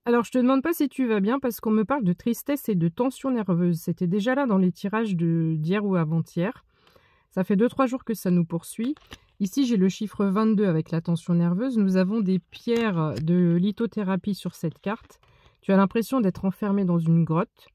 Alors, je te demande pas si tu vas bien parce qu'on me parle de tristesse et de tension nerveuse. C'était déjà là dans les tirages d'hier ou avant-hier. Ça fait 2-3 jours que ça nous poursuit. Ici, j'ai le chiffre 22 avec la tension nerveuse. Nous avons des pierres de lithothérapie sur cette carte. Tu as l'impression d'être enfermé dans une grotte.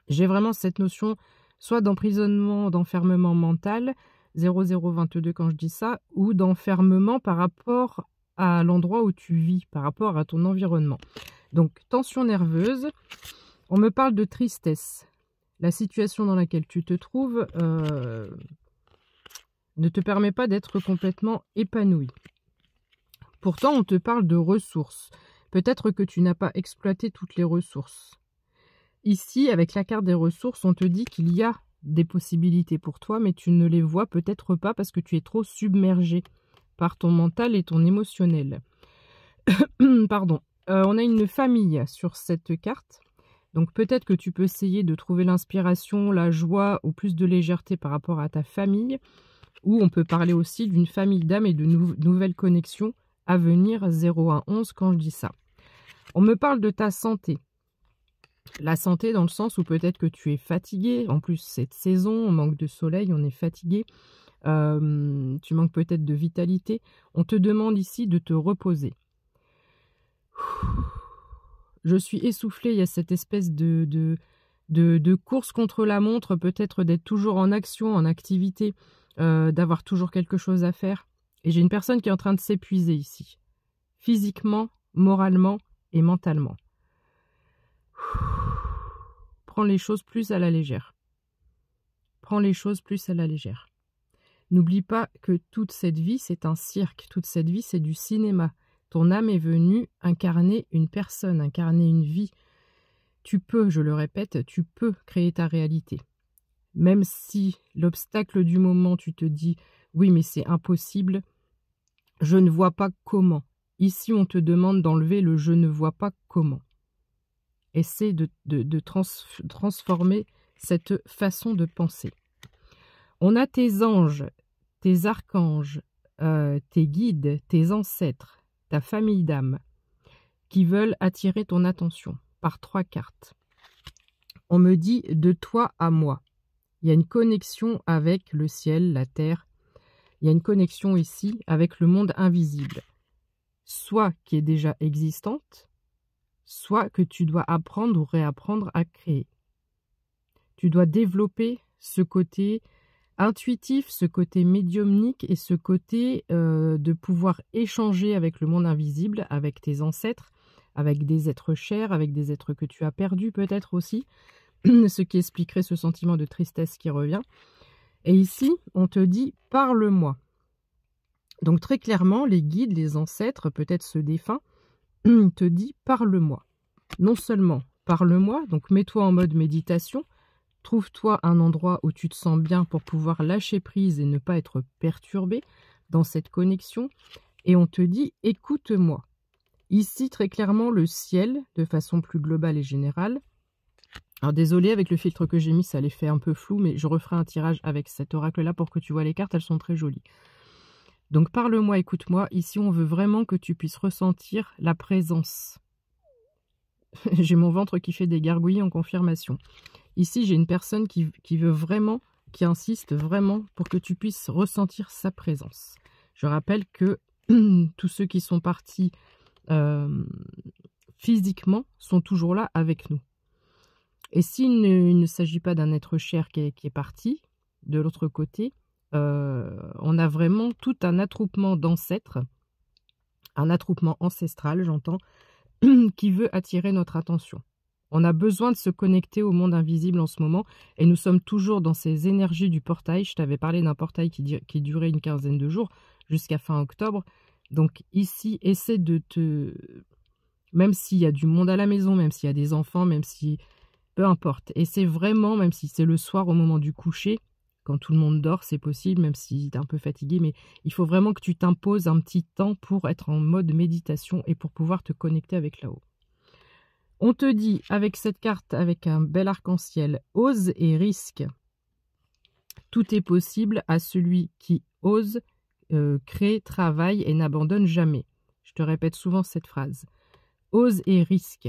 J'ai vraiment cette notion soit d'emprisonnement, d'enfermement mental, 0022 quand je dis ça, ou d'enfermement par rapport à l'endroit où tu vis, par rapport à ton environnement. Donc, tension nerveuse, on me parle de tristesse. La situation dans laquelle tu te trouves ne te permet pas d'être complètement épanoui. Pourtant, on te parle de ressources. Peut-être que tu n'as pas exploité toutes les ressources. Ici, avec la carte des ressources, on te dit qu'il y a des possibilités pour toi, mais tu ne les vois peut-être pas parce que tu es trop submergé par ton mental et ton émotionnel. Pardon. On a une famille sur cette carte. Donc peut-être que tu peux essayer de trouver l'inspiration, la joie ou plus de légèreté par rapport à ta famille. Ou on peut parler aussi d'une famille d'âmes et de nouvelles connexions à venir 0111 quand je dis ça. On me parle de ta santé. La santé dans le sens où peut-être que tu es fatigué. En plus, cette saison, on manque de soleil, on est fatigué. Tu manques peut-être de vitalité. On te demande ici de te reposer. Je suis essoufflée, il y a cette espèce de course contre la montre, peut-être d'être toujours en action, en activité, d'avoir toujours quelque chose à faire. Et j'ai une personne qui est en train de s'épuiser ici, physiquement, moralement et mentalement. Prends les choses plus à la légère. Prends les choses plus à la légère. N'oublie pas que toute cette vie, c'est un cirque. Toute cette vie, c'est du cinéma. Ton âme est venue incarner une personne, incarner une vie. Tu peux, je le répète, tu peux créer ta réalité. Même si l'obstacle du moment, tu te dis « oui, mais c'est impossible », je ne vois pas comment. Ici, on te demande d'enlever le « je ne vois pas comment ». Essaie de transformer cette façon de penser. On a tes anges, tes archanges, tes guides, tes ancêtres, ta famille d'âmes qui veulent attirer ton attention par 3 cartes. On me dit de toi à moi. Il y a une connexion avec le ciel, la terre. Il y a une connexion ici avec le monde invisible. Soit qui est déjà existante, soit que tu dois apprendre ou réapprendre à créer. Tu dois développer ce côté intuitif, ce côté médiumnique et ce côté de pouvoir échanger avec le monde invisible, avec tes ancêtres, avec des êtres chers, avec des êtres que tu as perdus peut-être aussi, ce qui expliquerait ce sentiment de tristesse qui revient. Et ici, on te dit « parle-moi ». Donc très clairement, les guides, les ancêtres, peut-être ce défunt, te dit « parle-moi ». Non seulement parle-moi, donc mets-toi en mode méditation, trouve-toi un endroit où tu te sens bien pour pouvoir lâcher prise et ne pas être perturbé dans cette connexion. Et on te dit « écoute-moi ». Ici, très clairement, le ciel, de façon plus globale et générale. Alors désolé, avec le filtre que j'ai mis, ça les fait un peu flou, mais je referai un tirage avec cet oracle-là pour que tu vois les cartes, elles sont très jolies. Donc parle-moi, écoute-moi. Ici, on veut vraiment que tu puisses ressentir la présence. J'ai mon ventre qui fait des gargouilles en confirmation. Ici, j'ai une personne qui veut vraiment, qui insiste vraiment pour que tu puisses ressentir sa présence. Je rappelle que tous ceux qui sont partis physiquement sont toujours là avec nous. Et s'il ne s'agit pas d'un être cher qui est parti, de l'autre côté, on a vraiment tout un attroupement d'ancêtres, un attroupement ancestral, j'entends, qui veut attirer notre attention. On a besoin de se connecter au monde invisible en ce moment, et nous sommes toujours dans ces énergies du portail. Je t'avais parlé d'un portail qui durait une quinzaine de jours, jusqu'à fin octobre. Donc ici, essaie de te... Même s'il y a du monde à la maison, même s'il y a des enfants, même si... Peu importe. Essaie vraiment, même si c'est le soir au moment du coucher, quand tout le monde dort, c'est possible, même si tu es un peu fatigué, mais il faut vraiment que tu t'imposes un petit temps pour être en mode méditation et pour pouvoir te connecter avec là-haut. On te dit, avec cette carte, avec un bel arc-en-ciel, ose et risque. Tout est possible à celui qui ose, crée, travaille et n'abandonne jamais. Je te répète souvent cette phrase. ose et risque.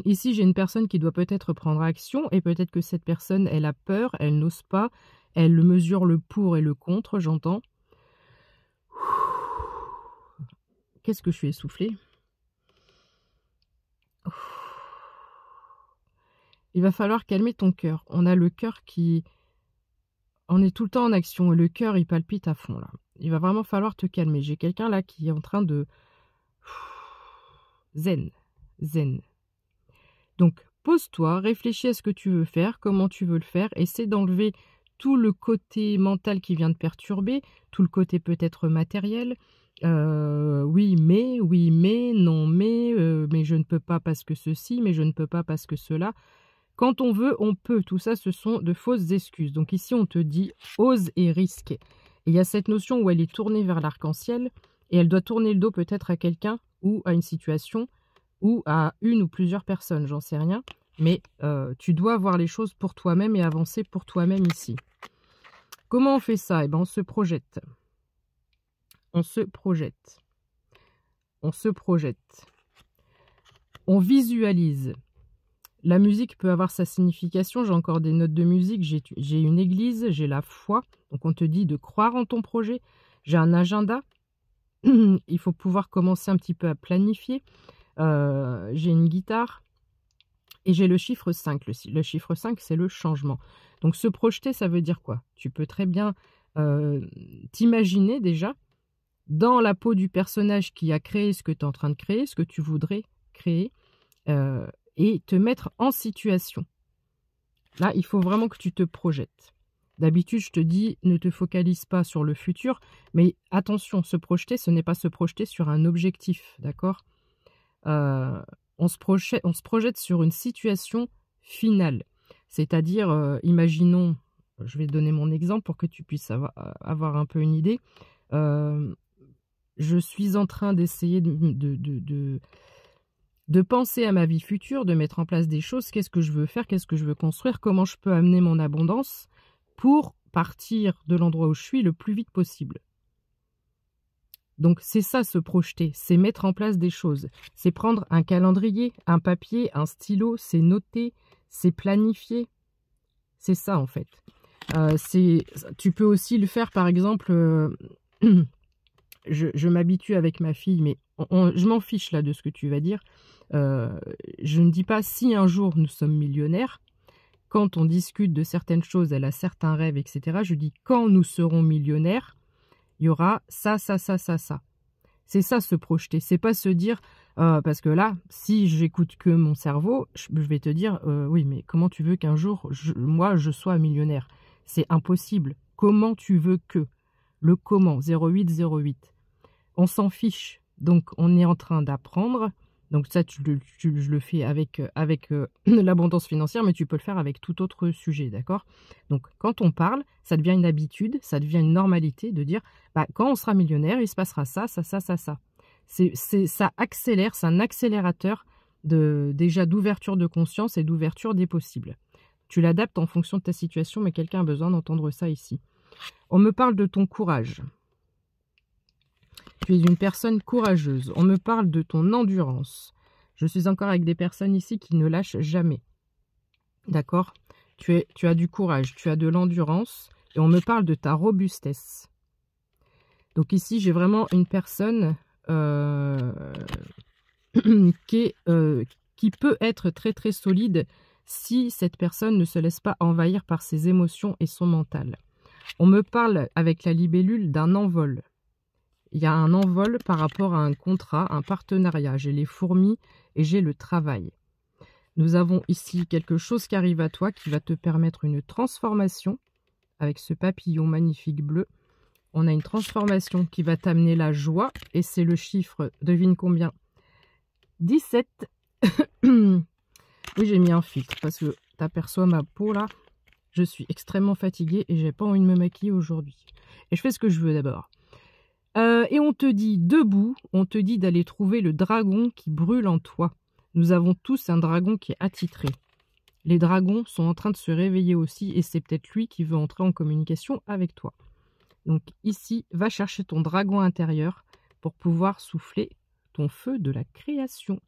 Ici, j'ai une personne qui doit peut-être prendre action et peut-être que cette personne, elle a peur, elle n'ose pas, elle mesure le pour et le contre, j'entends. Qu'est-ce que je suis essoufflée? Il va falloir calmer ton cœur. On a le cœur qui... On est tout le temps en action et le cœur, il palpite à fond, là. Il va vraiment falloir te calmer. J'ai quelqu'un là qui est en train de... Zen. Zen. Donc, pose-toi, réfléchis à ce que tu veux faire, comment tu veux le faire, essaie d'enlever tout le côté mental qui vient te perturber, tout le côté peut-être matériel. Oui, mais, non, mais je ne peux pas parce que ceci, mais je ne peux pas parce que cela. Quand on veut, on peut. Tout ça, ce sont de fausses excuses. Donc ici, on te dit ose et risque. Et il y a cette notion où elle est tournée vers l'arc-en-ciel et elle doit tourner le dos peut-être à quelqu'un ou à une situation ou à une ou plusieurs personnes, j'en sais rien. Mais tu dois voir les choses pour toi-même et avancer pour toi-même ici. Comment on fait ça? Eh ben, on se projette. On se projette. On se projette. On visualise. La musique peut avoir sa signification. J'ai encore des notes de musique. J'ai une église, j'ai la foi. Donc on te dit de croire en ton projet. J'ai un agenda. Il faut pouvoir commencer un petit peu à planifier. J'ai une guitare. Et j'ai le chiffre 5. Le chiffre 5, c'est le changement. Donc se projeter, ça veut dire quoi? Tu peux très bien t'imaginer déjà dans la peau du personnage qui a créé ce que tu es en train de créer, ce que tu voudrais créer. Et te mettre en situation. Là, il faut vraiment que tu te projettes. D'habitude, je te dis, ne te focalise pas sur le futur, mais attention, se projeter, ce n'est pas se projeter sur un objectif, d'accord? On se projette sur une situation finale. C'est-à-dire, imaginons, je vais donner mon exemple pour que tu puisses avoir un peu une idée. Je suis en train d'essayer de penser à ma vie future, de mettre en place des choses, qu'est-ce que je veux faire, qu'est-ce que je veux construire, comment je peux amener mon abondance pour partir de l'endroit où je suis le plus vite possible. Donc c'est ça, se projeter, c'est mettre en place des choses. C'est prendre un calendrier, un papier, un stylo, c'est noter, c'est planifier. C'est ça en fait. Tu peux aussi le faire par exemple... je m'habitue avec ma fille, mais je m'en fiche là de ce que tu vas dire. Je ne dis pas si un jour nous sommes millionnaires. Quand on discute de certaines choses, elle a certains rêves, etc. Je dis quand nous serons millionnaires, il y aura ça, ça, ça, ça, ça. C'est ça, se projeter. C'est pas se dire, parce que là, si j'écoute que mon cerveau, je vais te dire, oui, mais comment tu veux qu'un jour, moi, je sois millionnaire? C'est impossible. Comment tu veux que? Le comment, 0808. On s'en fiche. Donc, on est en train d'apprendre. Donc, ça, je le fais avec l'abondance financière, mais tu peux le faire avec tout autre sujet, d'accord? Donc, quand on parle, ça devient une habitude, ça devient une normalité de dire, bah, quand on sera millionnaire, il se passera ça, ça, ça, ça, ça. Ça accélère, c'est un accélérateur déjà d'ouverture de conscience et d'ouverture des possibles. Tu l'adaptes en fonction de ta situation, mais quelqu'un a besoin d'entendre ça ici. On me parle de ton courage. Tu es une personne courageuse. On me parle de ton endurance. Je suis encore avec des personnes ici qui ne lâchent jamais. D'accord? Tu as du courage, tu as de l'endurance. Et on me parle de ta robustesse. Donc ici, j'ai vraiment une personne qui peut être très très solide si cette personne ne se laisse pas envahir par ses émotions et son mental. On me parle avec la libellule d'un envol. Il y a un envol par rapport à un contrat, un partenariat. J'ai les fourmis et j'ai le travail. Nous avons ici quelque chose qui arrive à toi qui va te permettre une transformation avec ce papillon magnifique bleu. On a une transformation qui va t'amener la joie et c'est le chiffre, devine combien? 17. Oui, j'ai mis un filtre parce que tu aperçois ma peau là. Je suis extrêmement fatiguée et j'ai pas envie de me maquiller aujourd'hui. Et je fais ce que je veux d'abord. Et on te dit debout, on te dit d'aller trouver le dragon qui brûle en toi. Nous avons tous un dragon qui est attitré. Les dragons sont en train de se réveiller aussi et c'est peut-être lui qui veut entrer en communication avec toi. Donc ici, va chercher ton dragon intérieur pour pouvoir souffler ton feu de la création.